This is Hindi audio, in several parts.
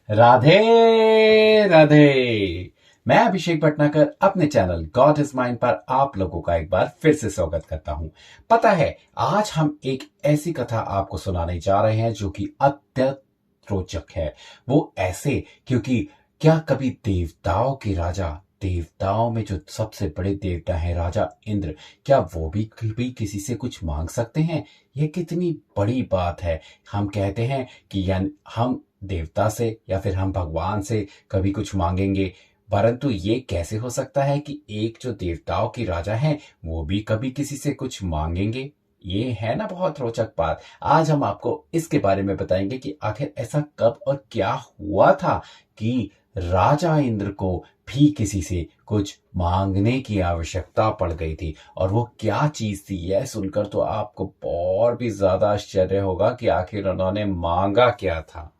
राधे राधे। मैं अभिषेक भटनागर अपने चैनल गॉड इज माइंड पर आप लोगों का एक बार फिर से स्वागत करता हूं। पता है, आज हम एक ऐसी कथा आपको सुनाने जा रहे हैं जो कि अत्यंत रोचक है। वो ऐसे क्योंकि क्या कभी देवताओं के राजा, देवताओं में जो सबसे बड़े देवता हैं राजा इंद्र, क्या वो भी कभी किसी से कुछ मांग सकते हैं? ये कितनी बड़ी बात है। हम कहते हैं कि हम देवता से या फिर हम भगवान से कभी कुछ मांगेंगे, परंतु ये कैसे हो सकता है कि एक जो देवताओं की राजा हैं वो भी कभी किसी से कुछ मांगेंगे? ये है ना बहुत रोचक बात। आज हम आपको इसके बारे में बताएंगे कि आखिर ऐसा कब और क्या हुआ था कि राजा इंद्र को भी किसी से कुछ मांगने की आवश्यकता पड़ गई थी। और वो क्या चीज थी, यह सुनकर तो आपको और भी ज्यादा आश्चर्य होगा कि आखिर उन्होंने मांगा क्या था।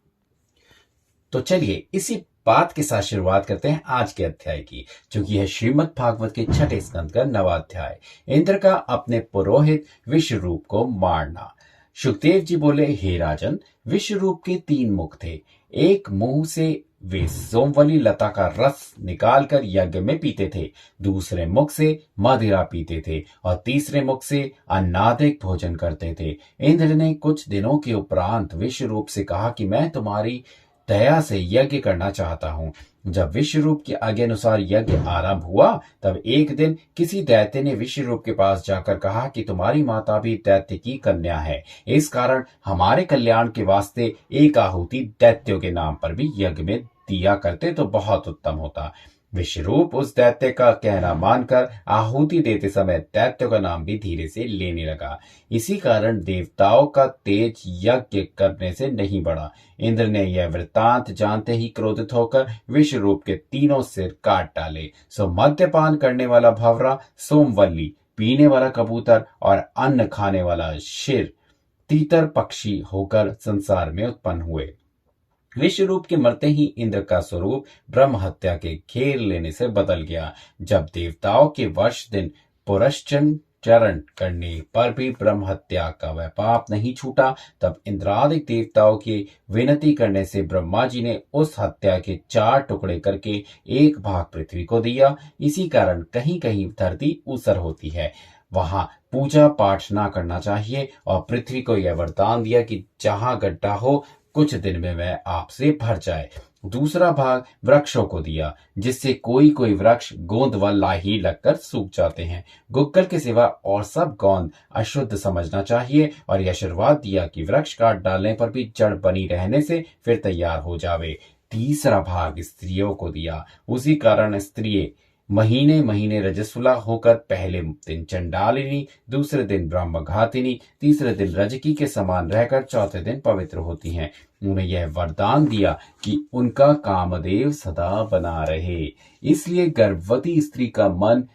तो चलिए इसी बात के साथ शुरुआत करते हैं आज के अध्याय की, जो कि है श्रीमद् भागवत के छठे स्कंद का 9वां अध्याय, इंद्र का अपने पुरोहित विश्वरूप को मारना। सुखदेव जी बोले, हे राजन, विश्वरूप के 3 मुख थे। एक मुंह से वे सोमवली लता का रस निकालकर यज्ञ में पीते थे, दूसरे मुख से मदिरा पीते थे और तीसरे मुख से अन्नादिक भोजन करते थे। इंद्र ने कुछ दिनों के उपरांत विश्वरूप से कहा कि मैं तुम्हारी दया से यज्ञ करना चाहता हूँ। जब विश्वरूप की आज्ञा अनुसार यज्ञ आरंभ हुआ, तब एक दिन किसी दैत्य ने विश्वरूप के पास जाकर कहा कि तुम्हारी माता भी दैत्य की कन्या है, इस कारण हमारे कल्याण के वास्ते एक आहुति दैत्यों के नाम पर भी यज्ञ में दिया करते तो बहुत उत्तम होता। विश्वरूप उस दैत्य का कहना मानकर आहुति देते समय दैत्य का नाम भी धीरे से लेने लगा। इसी कारण देवताओं का तेज यज्ञ करने से नहीं बढ़ा। इंद्र ने यह वृत्तांत जानते ही क्रोधित होकर विश्वरूप के 3 सिर काट डाले। सो मद्यपान करने वाला भंवरा सोमवल्ली, पीने वाला कबूतर और अन्न खाने वाला शेर तीतर पक्षी होकर संसार में उत्पन्न हुए। विश्वरूप के मरते ही इंद्र का स्वरूप ब्रह्म हत्या के घेर लेने से बदल गया। जब देवताओं के वर्ष दिन पुरश्चन चरण करने पर भी ब्रह्म हत्या का वह पाप नहीं छूटा, तब इंद्रादिक देवताओं की विनती करने से ब्रह्मा जी ने उस हत्या के 4 टुकड़े करके एक भाग पृथ्वी को दिया। इसी कारण कहीं कहीं धरती ऊसर होती है, वहां पूजा पाठ ना करना चाहिए, और पृथ्वी को यह वरदान दिया कि जहां गड्ढा हो कुछ दिन में वह आपसे भर जाए। दूसरा भाग वृक्षों को दिया, जिससे कोई कोई वृक्ष गोंद व लाही लगकर सूख जाते हैं। गुग्गल के सिवा और सब गोंद अशुद्ध समझना चाहिए, और यह आशीर्वाद दिया कि वृक्ष काट डालने पर भी जड़ बनी रहने से फिर तैयार हो जावे। तीसरा भाग स्त्रियों को दिया, उसी कारण स्त्रियां महीने महीने रजस्वला होकर पहले दिन चंडालिनी, दूसरे दिन ब्रह्मघातिनी, तीसरे दिन रजकी के समान रहकर चौथे दिन पवित्र होती हैं। उन्हें यह वरदान दिया कि उनका कामदेव सदा बना रहे, इसलिए गर्भवती स्त्री का मन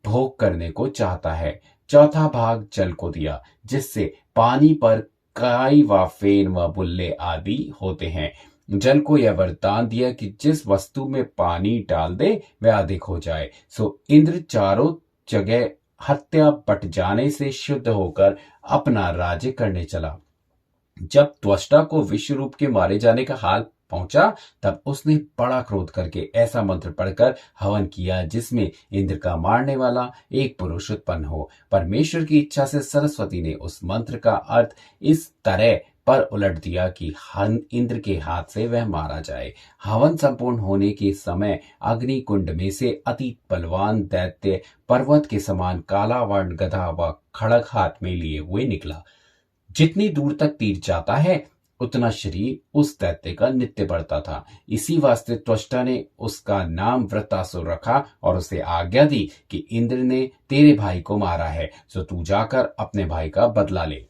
भोग करने को चाहता है। चौथा भाग जल को दिया, जिससे पानी पर काई व फेन व बुल्ले आदि होते हैं। जल को यह वरदान दिया कि जिस वस्तु में पानी डाल दे वह अधिक हो जाए। सो इंद्र चारों जगह हत्या बट जाने से शुद्ध होकर अपना राज्य करने चला। जब त्वष्टा को विश्वरूप के मारे जाने का हाल पहुंचा, तब उसने बड़ा क्रोध करके ऐसा मंत्र पढ़कर हवन किया जिसमें इंद्र का मारने वाला एक पुरुष उत्पन्न हो। परमेश्वर की इच्छा से सरस्वती ने उस मंत्र का अर्थ इस तरह पर उलट दिया कि इंद्र के हाथ से वह मारा जाए। हवन संपूर्ण होने के समय अग्नि कुंड में से अति बलवान दैत्य पर्वत के समान काला वर्ण गधा व खड़ग हाथ में लिए हुए निकला। जितनी दूर तक तीर जाता है उतना शरीर उस दैत्य का नित्य बढ़ता था। इसी वास्ते त्वष्टा ने उसका नाम वृत्तासुर रखा और उसे आज्ञा दी कि इंद्र ने तेरे भाई को मारा है, सो तू जाकर अपने भाई का बदला ले।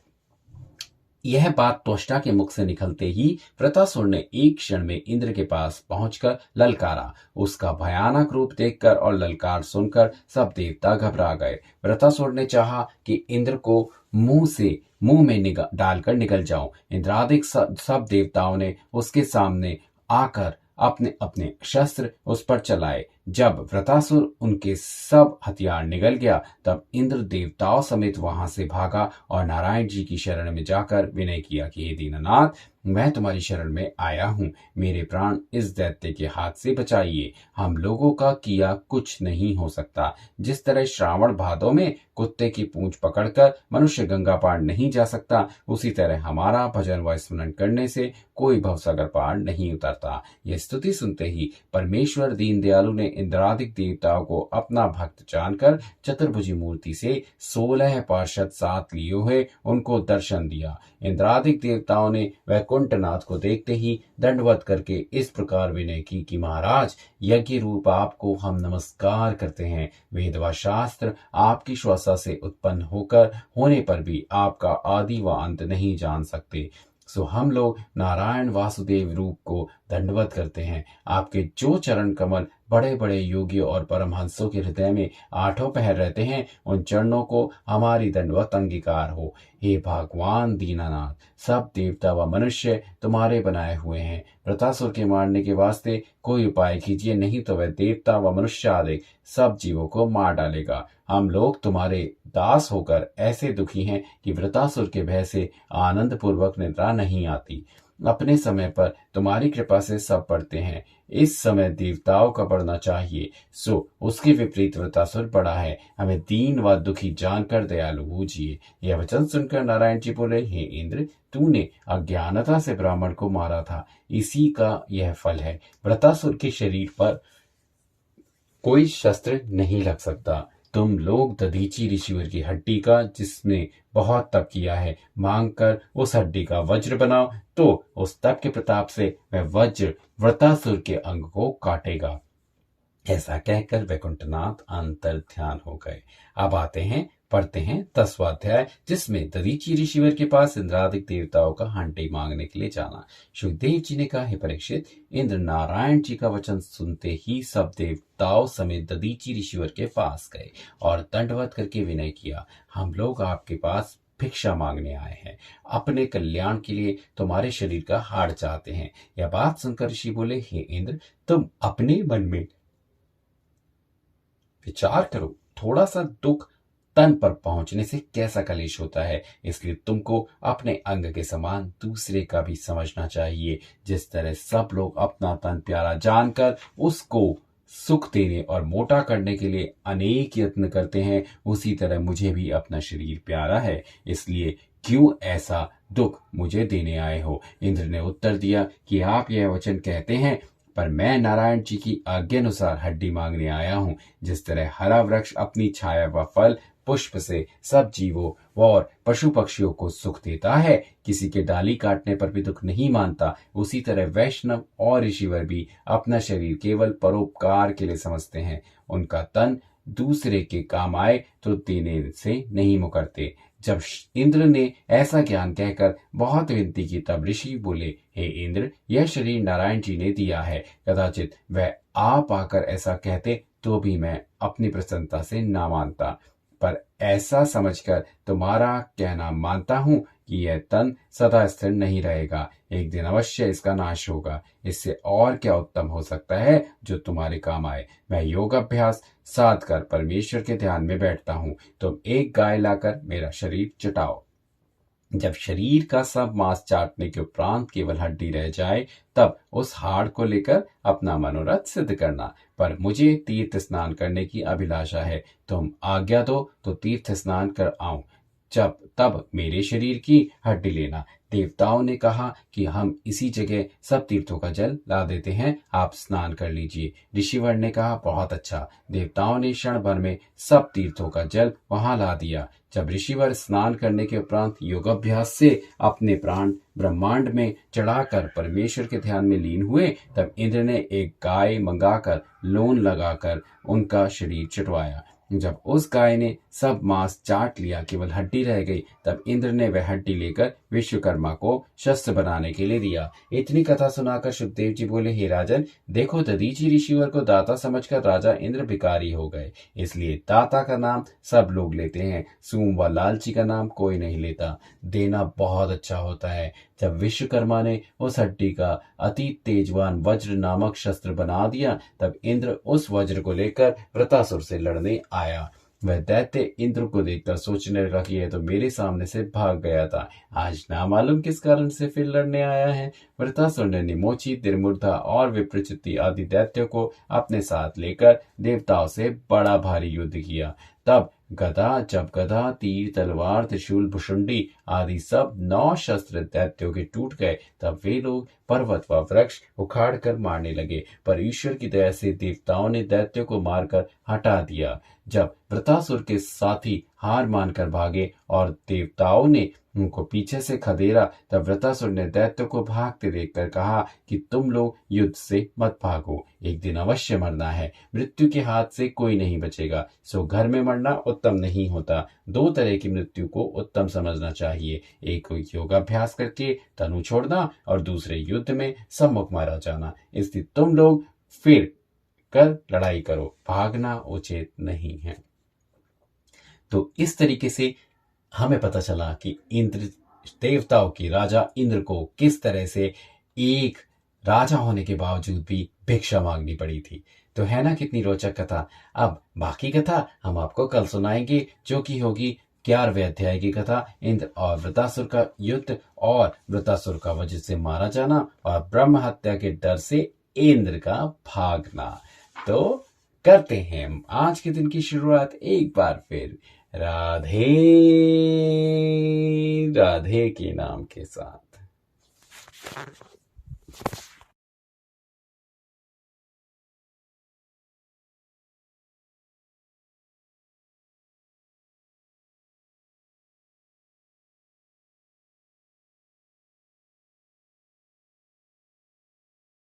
यह बात त्वष्टा के मुख से निकलते ही वृत्तासुर ने एक क्षण में इंद्र के पास पहुंचकर ललकारा। उसका भयानक रूप देखकर और ललकार सुनकर सब देवता घबरा गए। वृत्तासुर ने चाहा कि इंद्र को मुंह में डालकर निकल जाऊं। इंद्रादिक सब देवताओं ने उसके सामने आकर अपने अपने शस्त्र उस पर चलाए। जब वृतासुर उनके सब हथियार निगल गया, तब इंद्र देवताओं समेत वहां से भागा और नारायण जी की शरण में जाकर विनय किया कि हे दीननाथ, मैं तुम्हारी शरण में आया हूँ, मेरे प्राण इस दैत्य के हाथ से बचाइए। हम लोगों का किया कुछ नहीं हो सकता। जिस तरह श्रावण भादों में कुत्ते की पूंछ पकड़कर मनुष्य गंगा पार नहीं जा सकता, उसी तरह हमारा भजन व स्मरण करने से कोई भवसागर पार नहीं उतरता। यह स्तुति सुनते ही परमेश्वर दीन दयालु ने इंद्रादिक देवताओं को अपना भक्त जानकर चतुर्भुजी मूर्ति से 16 पार्षद साथ लिए हुए उनको दर्शन दिया। इंद्रादिक देवताओं ने वैकुंठनाथ को देखते ही दंडवत करके इस प्रकार विनय की कि महाराज, यज्ञ रूप आपको हम नमस्कार करते हैं। वेद व शास्त्र आपकी श्वासा से उत्पन्न होकर होने पर भी आपका आदि व अंत नहीं जान सकते। सो हम लोग नारायण वासुदेव रूप को दंडवत करते हैं। आपके जो चरण कमल बड़े बड़े योगियों और परमहंसों के हृदय में आठों पहर रहते हैं, उन चरणों को हमारी दंडवत अंगीकार हो। हे भगवान दीनानाथ, सब देवता व मनुष्य तुम्हारे बनाए हुए हैं। वृतासुर के मारने के वास्ते कोई उपाय कीजिए, नहीं तो वह देवता व मनुष्य आदि सब जीवों को मार डालेगा। हम लोग तुम्हारे दास होकर ऐसे दुखी हैं कि वृतासुर के भय से आनंद पूर्वक निद्रा नहीं आती। अपने समय पर तुम्हारी कृपा से सब पढ़ते हैं। इस समय देवताओं का पढ़ना चाहिए, सो उसके विपरीत वृतासुर पड़ा है। हमें दीन व दुखी जानकर दयालु बूझिए। यह वचन सुनकर नारायण जी बोले, हे इंद्र, तूने अज्ञानता से ब्राह्मण को मारा था, इसी का यह फल है। वृतासुर के शरीर पर कोई शस्त्र नहीं लग सकता। तुम लोग दधीची ऋषिवर की हड्डी का, जिसने बहुत तप किया है, मांग कर उस हड्डी का वज्र बनाओ, तो उस तप के प्रताप से वह वज्र वृतासुर के अंग को काटेगा। ऐसा कहकर वैकुंठनाथ अंतर ध्यान हो गए। अब आते हैं, पढ़ते हैं 10वां अध्याय, जिसमें दधीची ऋषिवर के पास इंद्रादिक देवताओं का हड्डी मांगने के लिए जाना। सुखदेव जी ने कहा, हे परीक्षित, इंद्र नारायण जी का वचन सुनते ही सब देवताओं समेत दधीची ऋषिवर के पास गए और दंडवत करके विनय किया। हम लोग आपके पास भिक्षा मांगने आए हैं, अपने कल्याण के लिए तुम्हारे शरीर का हाड़ चाहते हैं। यह बात सुनकर ऋषि बोले, हे इंद्र, तुम अपने मन में विचार करो, थोड़ा सा दुख तन पर पहुंचने से कैसा कलेश होता है, इसलिए तुमको अपने अंग के समान दूसरे का भी समझना चाहिए। जिस तरह सब लोग अपना तन प्यारा जानकर उसको सुख देने और मोटा करने के लिए अनेक यत्न करते हैं, उसी तरह मुझे भी अपना शरीर प्यारा है, इसलिए क्यों ऐसा दुख मुझे देने आए हो। इंद्र ने उत्तर दिया कि आप यह वचन कहते हैं, पर मैं नारायण जी की आज्ञा अनुसार हड्डी मांगने आया हूँ। जिस तरह हरा वृक्ष अपनी छाया व फल पुष्प से सब जीवों और पशु पक्षियों को सुख देता है, किसी के डाली काटने पर भी दुख नहीं मानता, उसी तरह वैष्णव और ऋषिवर भी अपना शरीर केवल परोपकार के लिए समझते हैं। उनका तन दूसरे के काम आए तो देने से नहीं मुकरते। जब इंद्र ने ऐसा ज्ञान कहकर बहुत विनती की, तब ऋषि बोले, हे इंद्र, यह शरीर नारायण जी ने दिया है। कदाचित वह आप आकर ऐसा कहते तो भी मैं अपनी प्रसन्नता से ना मानता, पर ऐसा समझकर तुम्हारा कहना मानता हूं कि यह तन सदा स्थिर नहीं रहेगा, एक दिन अवश्य इसका नाश होगा। इससे और क्या उत्तम हो सकता है जो तुम्हारे काम आए। मैं योग अभ्यास साध कर परमेश्वर के ध्यान में बैठता हूँ, तुम एक गाय लाकर मेरा शरीर चटाओ। जब शरीर का सब मांस चाटने के उपरांत केवल हड्डी रह जाए, तब उस हाड़ को लेकर अपना मनोरथ सिद्ध करना। पर मुझे तीर्थ स्नान करने की अभिलाषा है, तुम आज्ञा दो तो तीर्थ स्नान कर आऊं, जब तब मेरे शरीर की हड्डी लेना। देवताओं ने कहा कि हम इसी जगह सब तीर्थों का जल ला देते हैं, आप स्नान कर लीजिए। ऋषिवर ने कहा, बहुत अच्छा। देवताओं ने क्षण भर में सब तीर्थों का जल वहां ला दिया। जब ऋषिवर स्नान करने के उपरांत योगाभ्यास से अपने प्राण ब्रह्मांड में चढ़ाकर परमेश्वर के ध्यान में लीन हुए, तब इंद्र ने एक गाय मंगाकर लोन लगाकर उनका शरीर चटवाया। जब उस गाय ने सब मांस चाट लिया, केवल हड्डी रह गई, तब इंद्र ने वह हड्डी लेकर विश्वकर्मा को शस्त्र बनाने के लिए दिया। इतनी कथा सुनाकर सुखदेव जी बोले, हे राजन, देखो दधीची ऋषिवर को दाता समझकर राजा इंद्र भिखारी हो गए, इसलिए दाता का नाम सब लोग लेते हैं, सूम व लालची का नाम कोई नहीं लेता। देना बहुत अच्छा होता है। जब विश्वकर्मा ने उस हड्डी का अति तेजवान वज्र नामक शस्त्र बना दिया, तब इंद्र उस वज्र को लेकर वृतासुर से लड़ने आया। वह दैत्य इंद्र को देखकर सोचने लगा कि यह तो मेरे सामने से भाग गया था, आज ना मालूम किस कारण से फिर लड़ने आया है। वृतासुर ने निमोची, तिरमुर्धा और विप्रचिति आदि दैत्यों को अपने साथ लेकर देवताओं से बड़ा भारी युद्ध किया। जब गदा, तीर, तलवार, त्रिशूल, भुषुंडी आदि सब 9 शस्त्र दैत्यों के टूट गए, तब वे लोग पर्वत व वृक्ष उखाड़ कर मारने लगे। पर ईश्वर की दया से देवताओं ने दैत्यों को मारकर हटा दिया। जब वृतासुर के साथी हार मानकर भागे और देवताओं ने उनको पीछे से खदेड़ा, तब वृतासुर ने दैत्यों को भागते देखकर कहा कि तुम लोग युद्ध से मत भागो, एक दिन अवश्य मरना है। मृत्यु के हाथ से कोई नहीं बचेगा, सो घर में मरना उत्तम नहीं होता। 2 तरह की मृत्यु को उत्तम समझना चाहिए, एक योगाभ्यास करके तनु छोड़ना और दूसरे युद्ध में सम्मुख मारा जाना। इसलिए तुम लोग फिर कर लड़ाई करो, भागना उचित नहीं है। तो इस तरीके से हमें पता चला कि इंद्र, देवताओं के राजा इंद्र को किस तरह से एक राजा होने के बावजूद भी भिक्षा मांगनी पड़ी थी। तो है ना कितनी रोचक कथा। अब बाकी कथा हम आपको कल सुनाएंगे, जो कि होगी 11वें अध्याय की कथा, इंद्र और वृतासुर का युद्ध और वृतासुर का वज्र से मारा जाना और ब्रह्म हत्या के डर से इंद्र का भागना। तो करते हैं हम आज के दिन की शुरुआत एक बार फिर राधे राधे के नाम के साथ।